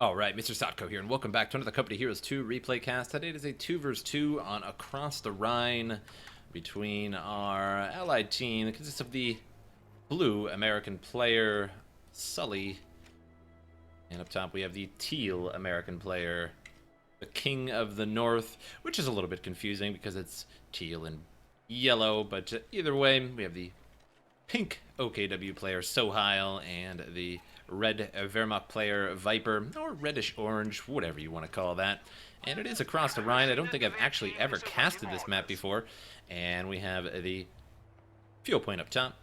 All right, MrSotko here, and welcome back to another Company Heroes 2 replay cast. Today it is a 2 vs 2 on Across the Rhine between our allied team that consists of the blue American player, Sully, and up top we have the teal American player, the King of the North, which is a little bit confusing because it's teal and yellow, but either way, we have the pink OKW player, Soheil, and the red Wehrmacht player, Viper, or reddish-orange, whatever you want to call that. And it is Across the Rhine. I don't think I've actually ever casted this map before. And we have the fuel point up top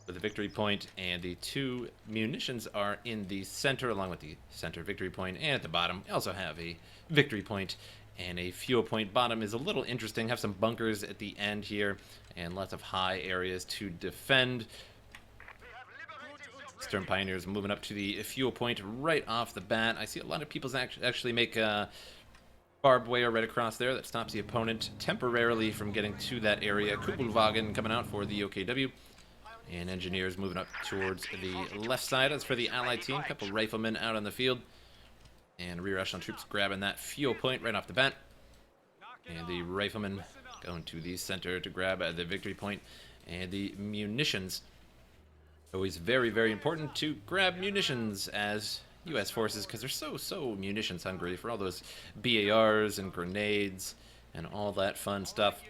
with the victory point, and the two munitions are in the center, along with the center victory point, and at the bottom, we also have a victory point and a fuel point. Bottom is a little interesting, have some bunkers at the end here, and lots of high areas to defend. Stern Pioneers moving up to the fuel point right off the bat. I see a lot of people actually make barbed wire right across there that stops the opponent temporarily from getting to that area. Kugelwagen coming out for the OKW. And Engineers moving up towards the left side. As for the Allied team, a couple riflemen out on the field. And rear echelon troops grabbing that fuel point right off the bat. And the riflemen going to the center to grab the victory point. And the munitions. Always very, very important to grab munitions as U.S. forces, because they're so munitions hungry for all those BARs and grenades and all that fun stuff.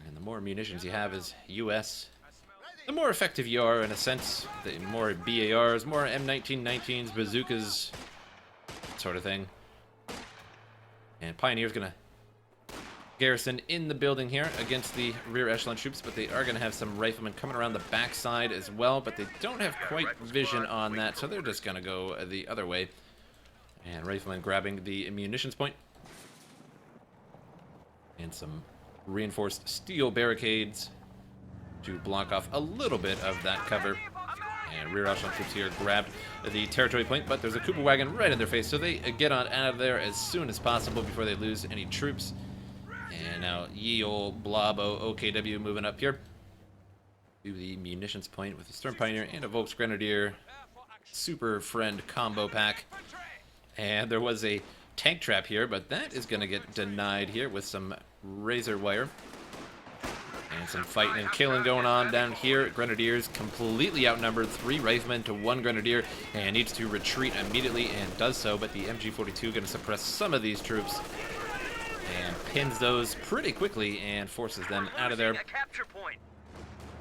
And the more munitions you have as U.S., the more effective you are, in a sense. The more BARs, more M1919s, bazookas, sort of thing. And Pioneer's gonna garrison in the building here against the rear echelon troops, but they are going to have some riflemen coming around the backside as well, but they don't have quite vision on that, so they're just going to go the other way. And riflemen grabbing the munitions point. And some reinforced steel barricades to block off a little bit of that cover. And rear echelon troops here grabbed the territory point, but there's a Kugelwagen right in their face, so they get on out of there as soon as possible before they lose any troops. And now ye ol' Blobo OKW moving up here to the munitions point with the Stern Pioneer and a Volksgrenadier Super Friend combo pack. And there was a tank trap here, but that is going to get denied here with some razor wire. And some fighting and killing going on down here. Grenadiers completely outnumbered, 3 riflemen to 1 grenadier, and needs to retreat immediately and does so, but the MG42 going to suppress some of these troops. And pins those pretty quickly and forces them out of there.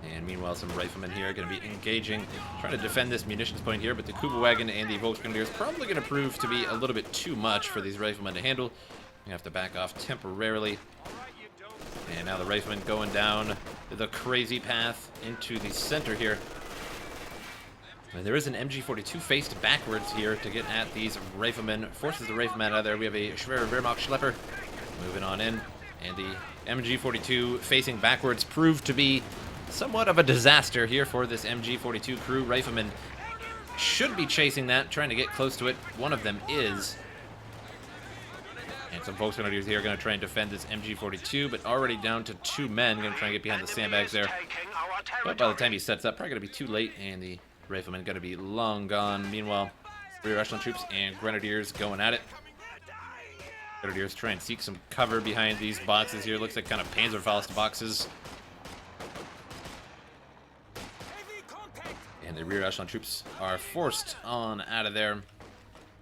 And meanwhile, some riflemen here are going to be engaging, trying to defend this munitions point here, but the Kugelwagen and the Volksgrenadiers probably going to prove to be a little bit too much for these riflemen to handle. You have to back off temporarily. And now the riflemen going down the crazy path into the center here. And there is an MG42 faced backwards here to get at these riflemen. Forces the riflemen out of there. We have a schwere Wehrmacht Schlepper moving on in, and the MG42 facing backwards proved to be somewhat of a disaster here for this MG42 crew. Riflemen should be chasing that, trying to get close to it. One of them is. And some Volksgrenadiers here are going to try and defend this MG42, but already down to 2 men. Going to try and get behind the sandbags there. But by the time he sets up, probably going to be too late, and the riflemen going to be long gone. Meanwhile, rear echelon troops and grenadiers going at it. Grenadiers try and seek some cover behind these boxes here. Looks like kind of Panzerfaust boxes. And the rear echelon troops are forced on out of there.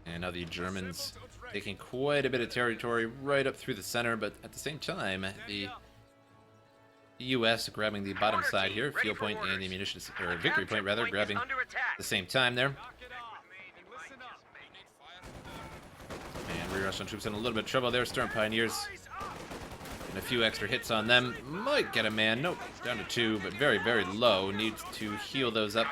And now the Germans taking quite a bit of territory right up through the center, but at the same time, the U.S. grabbing the bottom side here. Fuel point and the munitions, or victory point rather, grabbing at the same time there. And rear echelon troops in a little bit of trouble there. Stern Pioneers and a few extra hits on them. Might get a man. Nope. Down to 2, but very, very low. Needs to heal those up.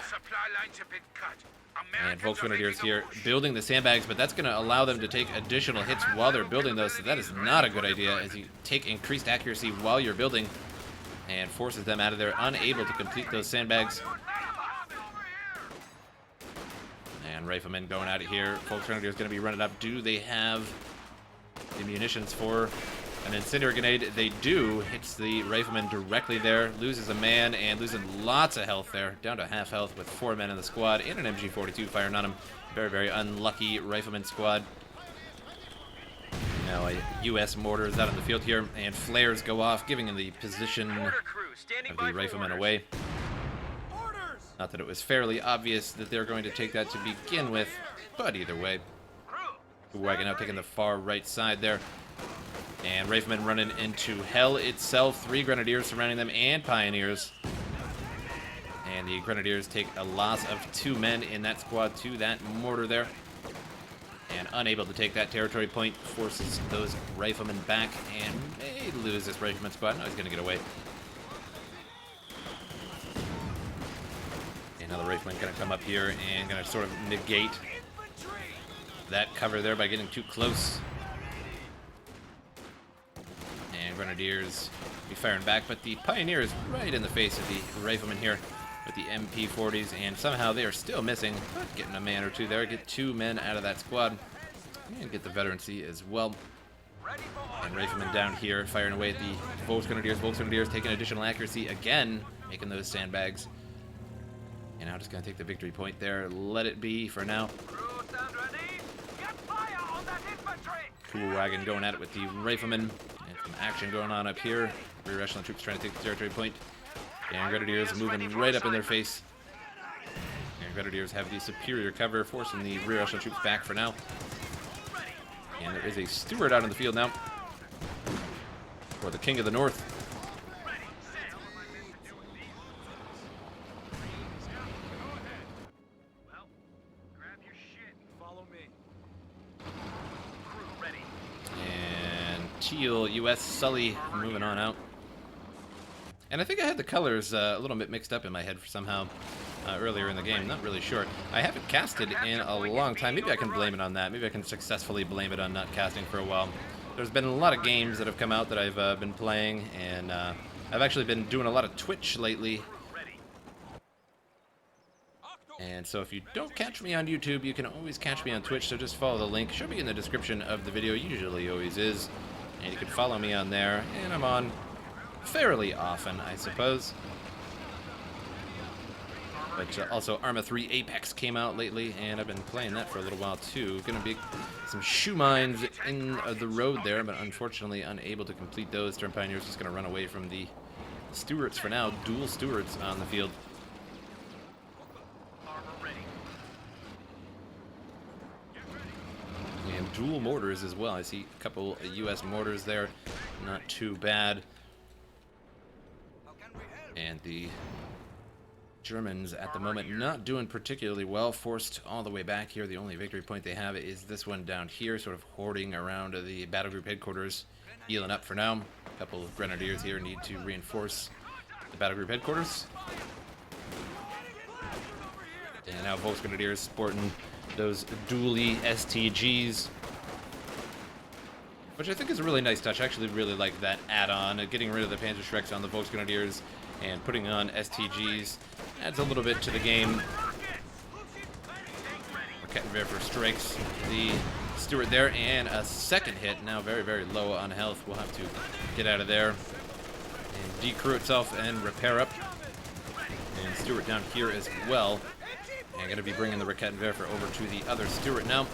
And Volksgrenadiers here building the sandbags, but that's going to allow them to take additional hits while they're building those. So that is not a good idea, as you take increased accuracy while you're building and forces them out of there, unable to complete those sandbags. And riflemen going out of here. Volksgrenadiers going to be running up. Do they have the munitions for An incendiary grenade, they do. Hits the rifleman directly there. Loses a man and losing lots of health there. Down to half health with 4 men in the squad and an MG42 firing on him. Very, very unlucky rifleman squad. Now a U.S. mortar is out in the field here, and flares go off, giving him the position of the rifleman away. Not that it was fairly obvious that they're going to take that to begin with, but either way. Wagon out taking the far right side there. And riflemen running into hell itself. 3 grenadiers surrounding them and pioneers. And the grenadiers take a loss of 2 men in that squad to that mortar there. And unable to take that territory point, forces those riflemen back and may lose this rifleman squad. No, he's going to get away. Another rifleman going to come up here and going to sort of negate that cover there by getting too close. And grenadiers be firing back, but the pioneers right in the face of the riflemen here with the MP40s, and somehow they are still missing, but getting a man or two there. Get 2 men out of that squad and get the veterancy as well. And riflemen down here firing away at the Volksgrenadiers. Volksgrenadiers taking additional accuracy again, making those sandbags. And now just going to take the victory point there. Let it be for now. Cool wagon going at it with the riflemen. And some action going on up here. Rear echelon troops trying to take the territory point. And grenadiers moving right up in their face. And grenadiers have the superior cover, forcing the rear echelon troops back for now. And there is a Stuart out in the field now. For the King of the North. Teal, U.S. Sully moving on out. And I think I had the colors a little bit mixed up in my head somehow earlier in the game. Not really sure. I haven't casted in a long time. Maybe I can blame it on that. Maybe I can successfully blame it on not casting for a while. There's been a lot of games that have come out that I've been playing, and I've actually been doing a lot of Twitch lately. And so if you don't catch me on YouTube, you can always catch me on Twitch, so just follow the link. Should be in the description of the video, usually always is. And you can follow me on there, and I'm on fairly often, I suppose. But also Arma 3 Apex came out lately, and I've been playing that for a little while too. Gonna be some shoe mines in the road there, but unfortunately unable to complete those. Turn Pioneer's just gonna run away from the Stuarts for now. Dual Stuarts on the field. And dual mortars as well. I see a couple of U.S. mortars there. Not too bad. And the Germans at the moment not doing particularly well. Forced all the way back here. The only victory point they have is this one down here, sort of hoarding around the battle group headquarters. Healing up for now. A couple of grenadiers here need to reinforce the battle group headquarters. And now Volksgrenadiers sporting those dually STGs, which I think is a really nice touch. I actually really like that add-on. Getting rid of the Panzerschrecks on the Volksgrenadiers and putting on STGs adds a little bit to the game. Kettenwerfer strikes the Stuart there, and a second hit. Now very, very low on health. We'll have to get out of there and decrew itself and repair up. And Stuart down here as well. And going to be bringing the Kettenwerfer over to the other Stuart now.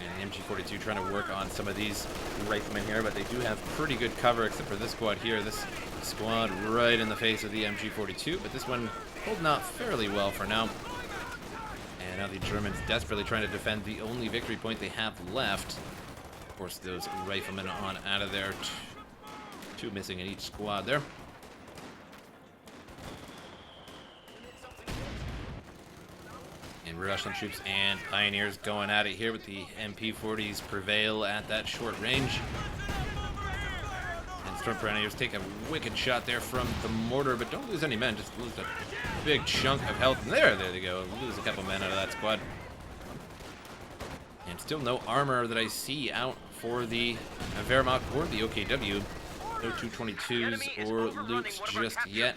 And the MG42 trying to work on some of these riflemen here, but they do have pretty good cover except for this squad here. This squad right in the face of the MG42, but this one holding out fairly well for now. And now the Germans desperately trying to defend the only victory point they have left. Force those riflemen on out of there. 2 missing in each squad there. And rear echelon troops and pioneers going at it here with the MP40s prevail at that short range. And Storm Pioneers take a wicked shot there from the mortar, but don't lose any men, just lose a big chunk of health. And there they go. Lose a couple men out of that squad. And still no armor that I see out for the Wehrmacht or the OKW. No 222s or Lukes just yet.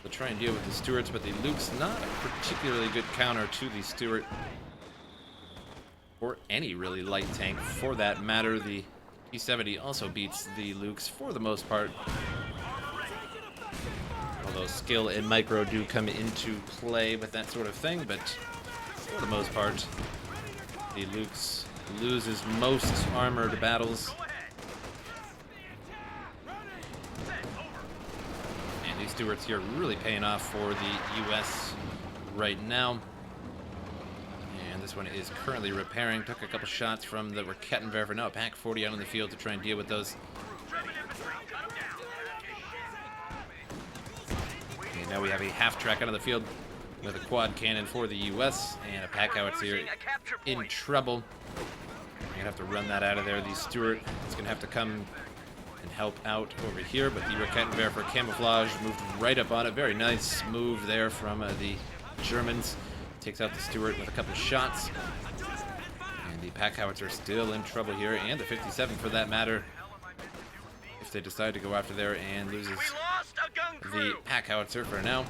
They'll try and deal with the Stuarts, but the Luke's not a particularly good counter to the Stuart. Or any really light tank for that matter. The P70 also beats the Lukes for the most part. Although skill and micro do come into play with that sort of thing, but for the most part, the Lukes loses most armored battles. And these Stuarts here really paying off for the US right now. And this one is currently repairing. Took a couple shots from the Rakettenwerfer. Now a Pack 40 out on the field to try and deal with those. And now we have a half-track out of the field with a quad cannon for the US and a Pack howitzer in trouble. We're gonna have to run that out of there. The Stuart is gonna have to come and help out over here, but the Rakettenwerfer camouflage moved right up on it. Very nice move there from the Germans. Takes out the Stuart with a couple shots. And the Pack howitzer still in trouble here, and the 57 for that matter. If they decide to go after there, and loses the Pack howitzer for now.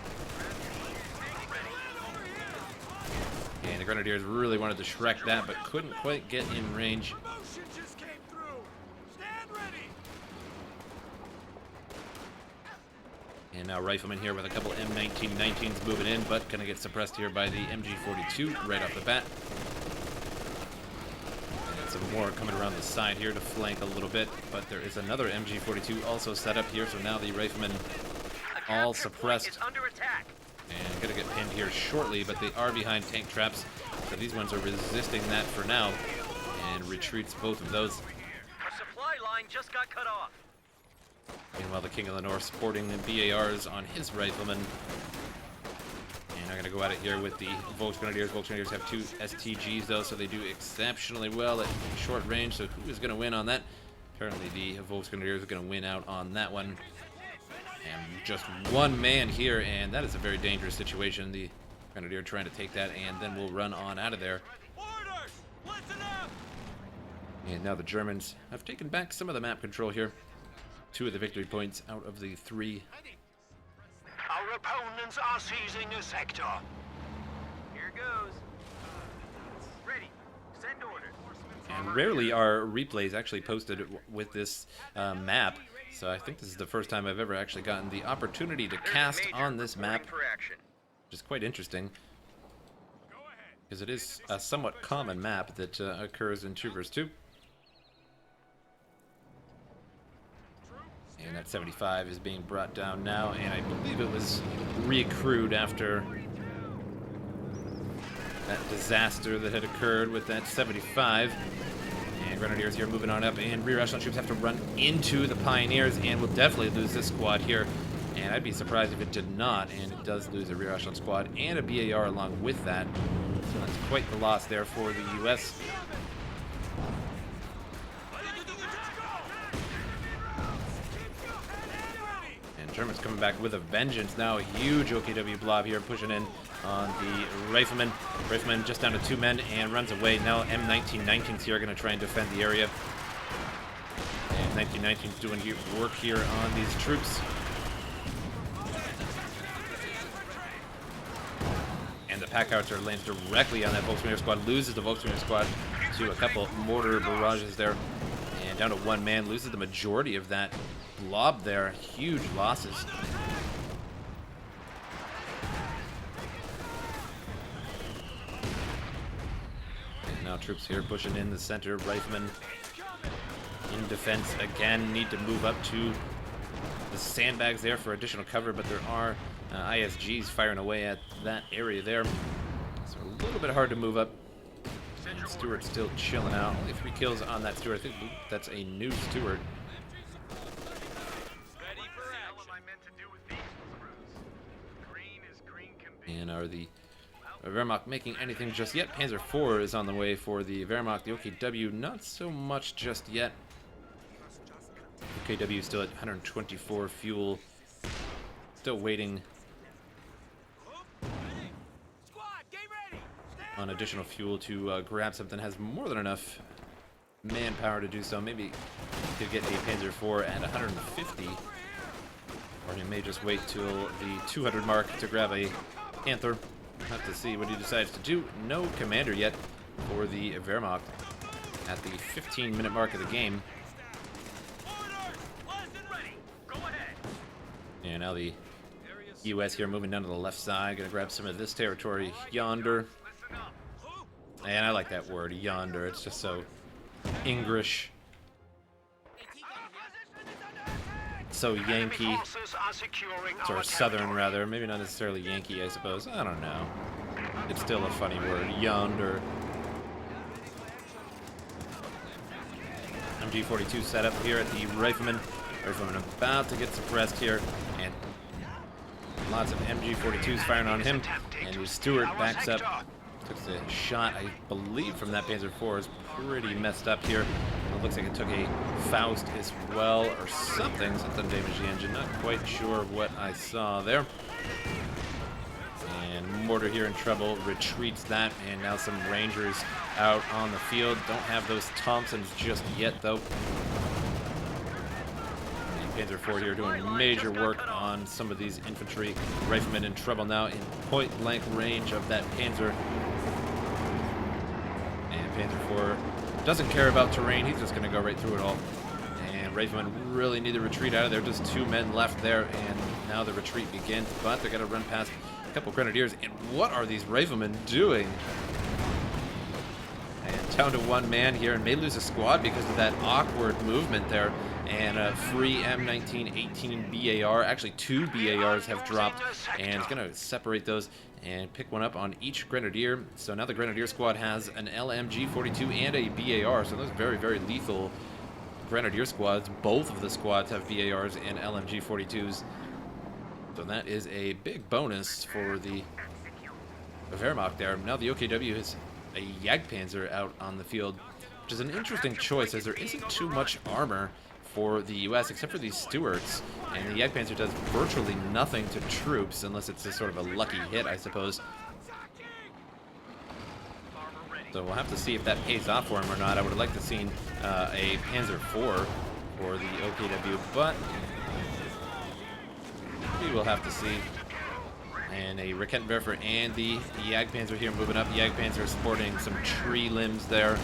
And the Grenadiers really wanted to Shrek that, but couldn't quite get in range. And now Rifleman here with a couple M1919s moving in, but gonna get suppressed here by the MG42 right off the bat. And some more coming around the side here to flank a little bit, but there is another MG42 also set up here, so now the Riflemen all suppressed. And gonna get pinned here shortly, but they are behind tank traps, so these ones are resisting that for now, and retreats both of those. Our supply line just got cut off. Meanwhile, the King of the North sporting the BARs on his Riflemen. And I'm gonna go at it here with the Volksgrenadiers. Volksgrenadiers have 2 STGs though, so they do exceptionally well at short range, so who is gonna win on that? Apparently the Volksgrenadiers are gonna win out on that one. And just one man here, and that is a very dangerous situation. The Grenadier trying to take that, and then we'll run on out of there. Orders! Listen up! And now the Germans have taken back some of the map control here. 2 of the victory points out of the 3. Our opponents are seizing a sector. Here goes. Ready. Send orders. And rarely are replays actually posted with this map. So I think this is the first time I've ever actually gotten the opportunity to cast on this map, which is quite interesting, because it is a somewhat common map that occurs in 2 vs 2. And that 75 is being brought down now, and I believe it was re-accrued after that disaster that had occurred with that 75. And Grenadiers here moving on up, and rear echelon troops have to run into the Pioneers, and will definitely lose this squad here. And I'd be surprised if it did not, and it does lose a rear echelon squad and a BAR along with that. So that's quite the loss there for the US. And Germans coming back with a vengeance now. A huge OKW blob here pushing in on the Rifleman. Rifleman just down to 2 men and runs away. Now M1919s here are going to try and defend the area. And 1919's doing work here on these troops. And the Pack howitzer lands directly on that Volkswagen squad, loses the Volkswagen squad to a couple mortar barrages there. And down to 1 man, loses the majority of that blob there. Huge losses. Now troops here pushing in the center. Riflemen in defense again. Need to move up to the sandbags there for additional cover, but there are ISGs firing away at that area there. So a little bit hard to move up. And Stuart's still chilling out. Only 3 kills on that Stuart. I think that's a new Stuart. And are the Wehrmacht making anything just yet? Panzer IV is on the way for the Wehrmacht. The OKW, not so much just yet. OKW still at 124 fuel. Still waiting on additional fuel to grab something. Has more than enough manpower to do so. Maybe could get a Panzer IV at 150. Or he may just wait till the 200 mark to grab a Panther. We'll have to see what he decides to do. No commander yet for the Wehrmacht at the 15-minute mark of the game. And now the U.S. here moving down to the left side. Gonna grab some of this territory yonder. And I like that word, yonder. It's just so English. So Yankee. Or Southern, rather. Maybe not necessarily Yankee, I suppose. I don't know. It's still a funny word, yonder. MG42 set up here at the Rifleman. Rifleman about to get suppressed here. And lots of MG42s firing on him. And the Stuart backs up. Took the shot, I believe, from that Panzer IV is pretty messed up here. It looks like it took a Faust as well, or something, something damaged the engine. Not quite sure what I saw there. And Mortar here in trouble, retreats that, and now some Rangers out on the field. Don't have those Thompsons just yet, though. And Panzer IV here doing major work on some of these infantry. Riflemen in trouble now in point-blank range of that Panzer. And Panzer IV doesn't care about terrain. He's just going to go right through it all. And Riflemen really need to retreat out of there. Just 2 men left there, and now the retreat begins. But they're going to run past a couple Grenadiers. And what are these Riflemen doing? And down to 1 man here, and may lose a squad because of that awkward movement there. And a free M1918 BAR. Actually, 2 BARs have dropped, and it's going to separate those and pick one up on each Grenadier. So now the Grenadier squad has an LMG-42 and a BAR. So those very, very lethal Grenadier squads. Both of the squads have BARs and LMG-42s. So that is a big bonus for the Wehrmacht there. Now the OKW has a Jagdpanzer out on the field, which is an interesting choice as there isn't too much armor for the U.S. except for these Stuarts, and the Jagdpanzer does virtually nothing to troops unless it's a sort of a lucky hit, I suppose. So we'll have to see if that pays off for him or not. I would have liked to have seen a Panzer IV for the OKW, but we will have to see. And a Raketenwerfer and the Jagdpanzer here moving up. The Jagdpanzer sporting some tree limbs there.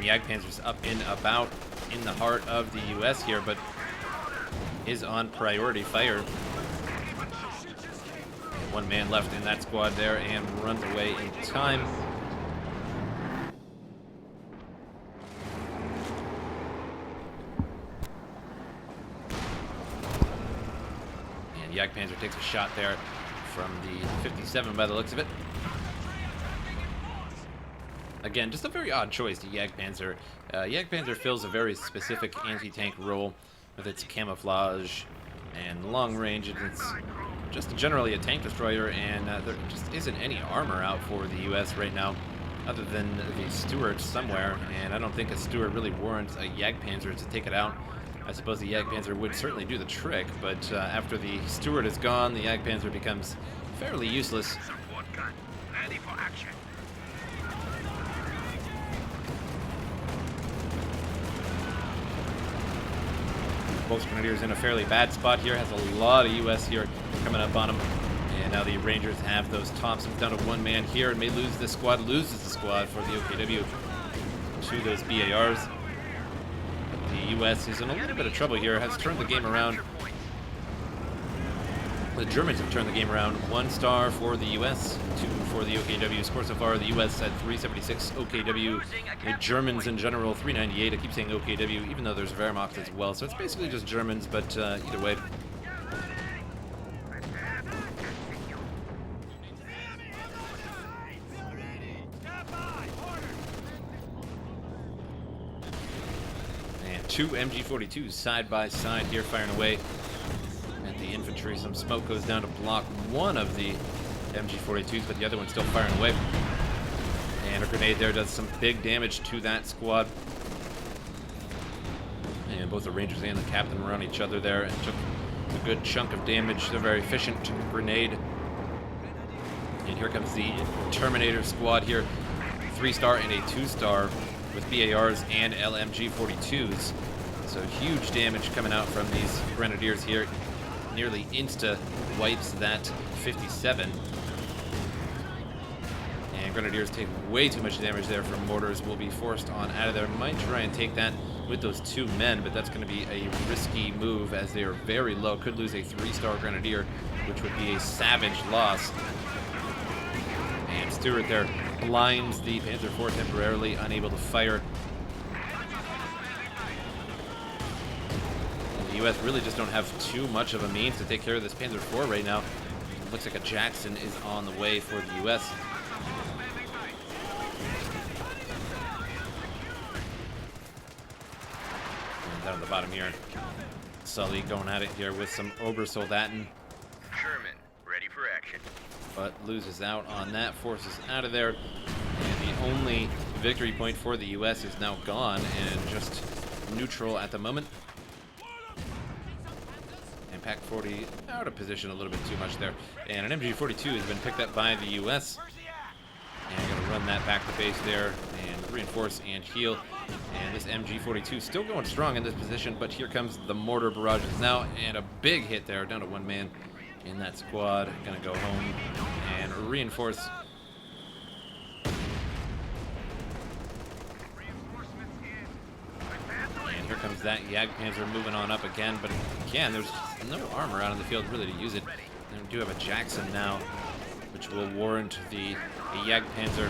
Jagdpanzer's up and about in the heart of the U.S. here, but is on priority fire. And 1 man left in that squad there and runs away in time. And Jagdpanzer takes a shot there from the 57 by the looks of it. Again, just a very odd choice, the Jagdpanzer. Jagdpanzer fills a very specific anti-tank role with its camouflage and long range. It's just generally a tank destroyer, and there just isn't any armor out for the U.S. right now, other than the Stuart somewhere, and I don't think a Stuart really warrants a Jagdpanzer to take it out. I suppose the Jagdpanzer would certainly do the trick, but after the Stuart is gone, the Jagdpanzer becomes fairly useless. Both Grenadiers in a fairly bad spot here. Has a lot of U.S. here coming up on him. And now the Rangers have those Thompsons down to 1 man here and may lose this squad. Loses the squad for the OKW to those BARs. But the U.S. is in a little bit of trouble here. Has turned the game around. The Germans have turned the game around. 1 star for the U.S., 2 for the OKW. Score so far, the U.S. at 376, OKW. The Germans in general, 398. I keep saying OKW, even though there's Wehrmacht as well. So it's basically just Germans, but either way. And 2 MG42s side by side here firing away. The infantry, some smoke goes down to block 1 of the MG42s, but the other one's still firing away. And a grenade there does some big damage to that squad. And both the Rangers and the captain were on each other there and took a good chunk of damage. They're very efficient grenade. And here comes the Terminator squad here. 3-star and a 2-star with BARs and LMG42s. So huge damage coming out from these Grenadiers here. Nearly insta wipes that 57. And Grenadiers take way too much damage there from mortars. Will be forced on out of there. Might try and take that with those 2 men, but that's going to be a risky move as they are very low. Could lose a 3-star Grenadier, which would be a savage loss. And Stuart there blinds the Panzer IV temporarily, unable to fire. And the US really just don't have too much of a means to take care of this Panzer IV right now. It looks like a Jackson is on the way for the US. And down at the bottom here, Sully going at it here with some Obersoldaten. Sherman, ready for action. But loses out on that, forces out of there. And the only victory point for the US is now gone and just neutral at the moment. And Pac 40 out of position a little bit too much there. And an MG42 has been picked up by the US. And I'm going to run that back to base there and reinforce and heal. And this MG42 still going strong in this position, but here comes the mortar barrages now. And a big hit there, down to 1 man in that squad. Going to go home and reinforce. And here comes that Jagdpanzer moving on up again. But again, there's no armor out in the field really to use it. And we do have a Jackson now, which will warrant the Jagdpanzer.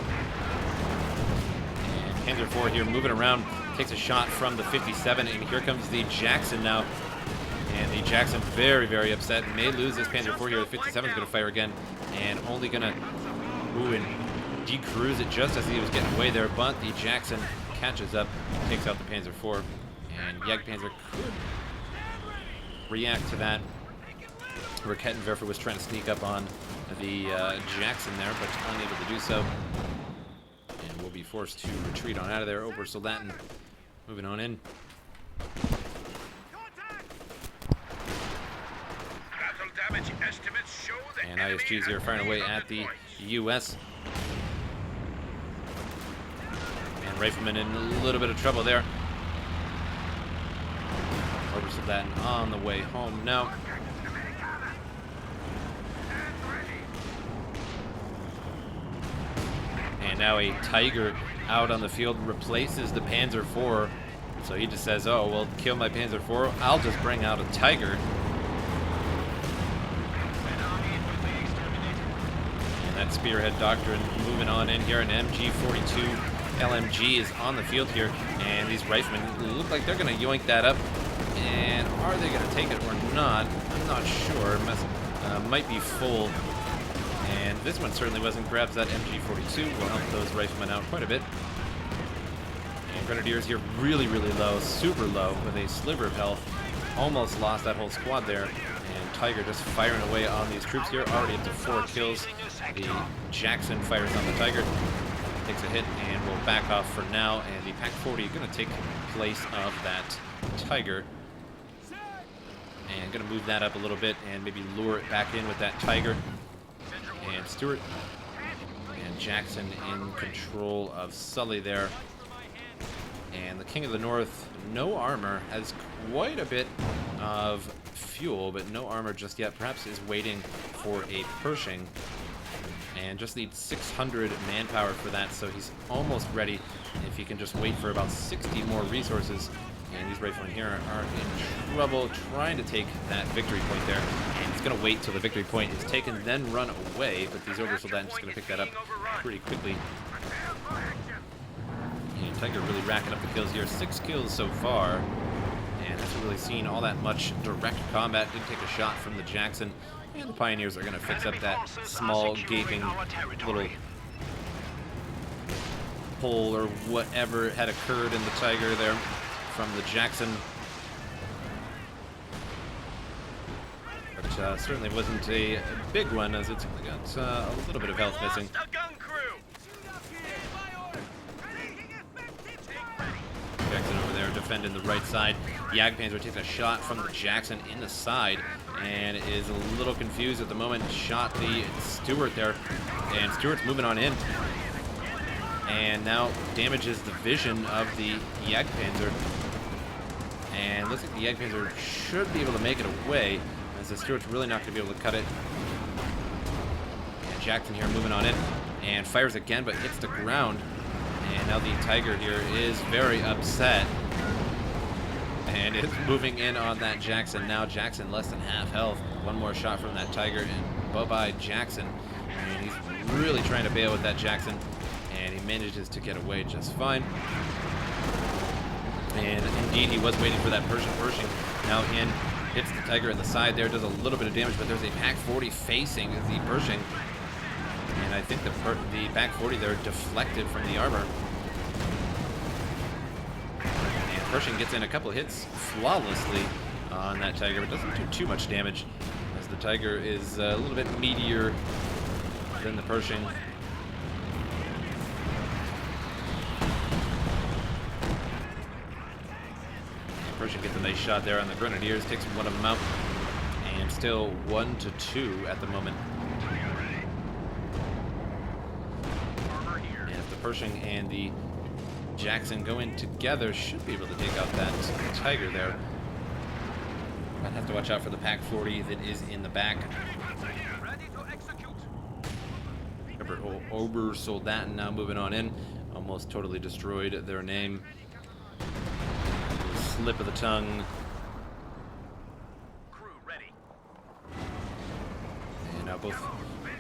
And Panzer IV here moving around, takes a shot from the 57, and here comes the Jackson now. And the Jackson very, very upset. May lose this Panzer IV here. The 57 is going to fire again, and only going to and decruise it just as he was getting away there. But the Jackson catches up, takes out the Panzer IV, and Jagdpanzer could react to that. Rakettenwerfer was trying to sneak up on the Jackson there, but unable to do so. And will be forced to retreat on out of there. Obersoldaten moving on in. And ISGs here firing away at the US. And Rifleman in a little bit of trouble there. Obersoldaten on the way home now. And now a Tiger out on the field replaces the Panzer IV. So he just says, oh, well, kill my Panzer IV. I'll just bring out a Tiger. And that Spearhead Doctrine moving on in here. An MG42 LMG is on the field here. And these riflemen look like they're going to yoink that up. And are they going to take it or not? I'm not sure. Might be full. And this one certainly wasn't. Grabs that MG42. Will help those riflemen out quite a bit. And Grenadiers here really, really low. Super low with a sliver of health. Almost lost that whole squad there. And Tiger just firing away on these troops here. Already up to 4 kills. The Jackson fires on the Tiger. Takes a hit and will back off for now. And the Pac 40 going to take place of that Tiger. And going to move that up a little bit and maybe lure it back in with that Tiger. And Stuart and Jackson in control of Sully there. And the King of the North, no armor, has quite a bit of fuel, but no armor just yet. Perhaps is waiting for a Pershing. And just needs 600 manpower for that, so he's almost ready. If he can just wait for about 60 more resources. And these riflemen here are in trouble trying to take that victory point there. And he's going to wait till the victory point is taken, then run away. But these Obersoldaten just going to pick that up pretty quickly. And Tiger really racking up the kills here. 6 kills so far. And hasn't really seen all that much direct combat. Did take a shot from the Jackson. And the Pioneers are going to fix up that small, gaping little hole or whatever had occurred in the Tiger there from the Jackson. But certainly wasn't a big one, as it's got a little bit of health missing. Jackson over there defending the right side. Jagdpanzer takes a shot from the Jackson in the side and is a little confused at the moment. Shot the Stuart there, and Stuart's moving on in. And now damages the vision of the Jagdpanzer. And looks like the Jagdpanzer should be able to make it away, as the Stuart's really not going to be able to cut it. And Jackson here moving on in. and fires again, but hits the ground. And now the Tiger here is very upset. And is moving in on that Jackson. Now Jackson less than half health. One more shot from that Tiger, and bye-bye Jackson. And he's really trying to bail with that Jackson. And he manages to get away just fine. And indeed, he was waiting for that Pershing. Pershing now in, hits the Tiger in the side there, does a little bit of damage, but there's a Pack 40 facing the Pershing. And I think the Pack 40 there deflected from the armor. And Pershing gets in a couple hits flawlessly on that Tiger, but doesn't do too much damage, as the Tiger is a little bit meatier than the Pershing. Pershing gets a nice shot there on the Grenadiers, takes one of them out, and still 1-2 at the moment. And if the Pershing and the Jackson go in together, should be able to take out that Tiger there. Might have to watch out for the Pack 40 that is in the back. Remember, Obersoldaten now moving on in. Almost totally destroyed their name. Slip of the tongue. Crew ready. And now both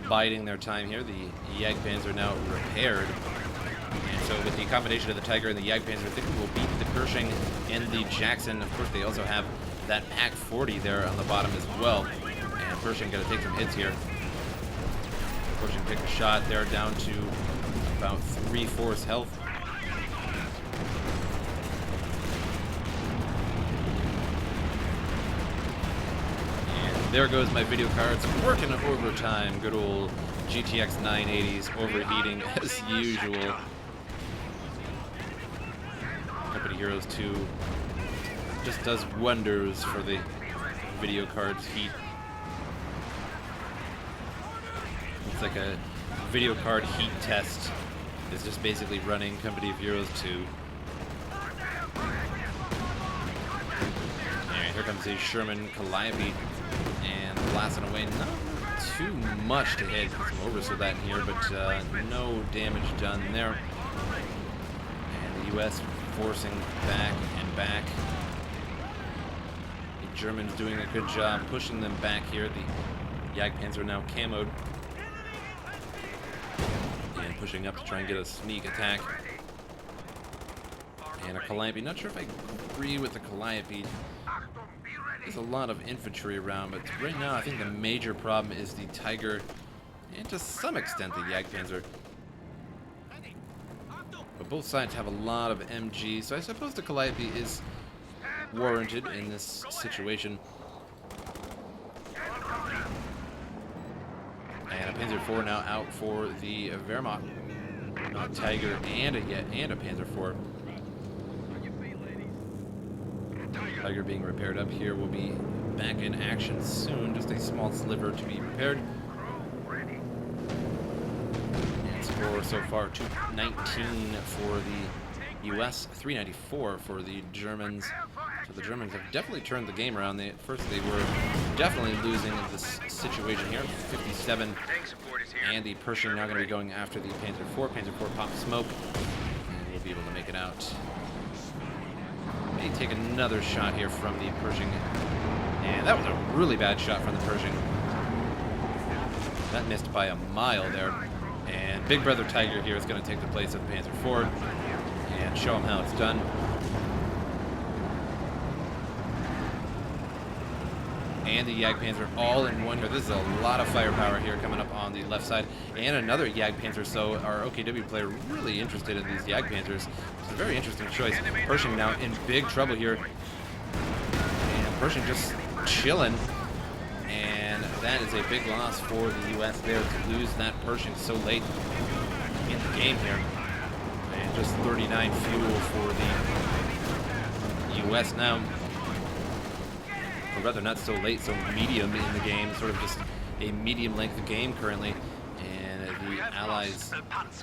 biding their time here. The Jagdpanzer now repaired. And so with the combination of the Tiger and the Jagdpanzer, I think we will beat the Pershing and the Jackson. Of course, they also have that Pack 40 there on the bottom as well. And Pershing got to take some hits here. Pershing picked a shot there down to about 3/4 health. There goes my video cards, working overtime. Good old GTX 980s overheating as usual. Company Heroes 2 just does wonders for the video cards heat. It's like a video card heat test. It's just basically running Company of Heroes 2. Alright, here comes a Sherman Calliope. And blasting away, not too much to hit. Some Obersoldaten here, but no damage done there. And the U.S. forcing back and back. The Germans doing a good job pushing them back here. The Jagdpanzer now camoed. And pushing up to try and get a sneak attack. And a Calliope. Not sure if I agree with the Calliope. There's a lot of infantry around, but right now I think the major problem is the Tiger, and to some extent the Jagdpanzer. But both sides have a lot of MG, so I suppose the Calliope is warranted in this situation. And a Panzer IV now out for the Wehrmacht. Tiger and a Panzer IV. Tiger being repaired up here, will be back in action soon. Just a small sliver to be repaired. And score so far 219 for the U.S., 394 for the Germans. So the Germans have definitely turned the game around. At first they were definitely losing in this situation here. 57, and the Pershing now going to be going after the Panzer IV. Panzer IV pop smoke, and we'll be able to make it out. May take another shot here from the Pershing, and that was a really bad shot from the Pershing. That missed by a mile there, and Big Brother Tiger here is going to take the place of the Panzer IV and show him how it's done. And the Jagdpanzer all in one here. This is a lot of firepower here coming up on the left side. And another Jagdpanzer, so our OKW player really interested in these Jagdpanzers. It's a very interesting choice. Pershing now in big trouble here. And Pershing just chilling. And that is a big loss for the U.S. there to lose that Pershing so late in the game here. And just 39 fuel for the U.S. now. Or rather, not so late, so medium in the game, sort of just a medium length game currently. And the Allies,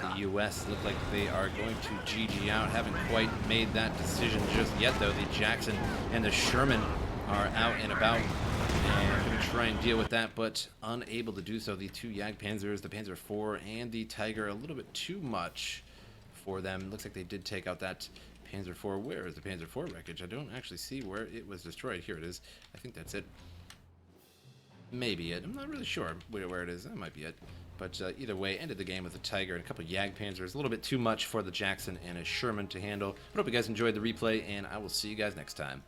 the U.S., look like they are going to GG out. Haven't quite made that decision just yet, though. The Jackson and the Sherman are out and about and try and deal with that, but unable to do so. The two Jagdpanzers, the Panzer IV, and the Tiger, a little bit too much for them. Looks like they did take out that Panzer IV. Where is the Panzer IV wreckage? I don't actually see where it was destroyed. Here it is. I think that's it. Maybe it. I'm not really sure where it is. That might be it. But either way, ended the game with a Tiger and a couple Jagdpanzers. A little bit too much for the Jackson and a Sherman to handle. I hope you guys enjoyed the replay, and I will see you guys next time.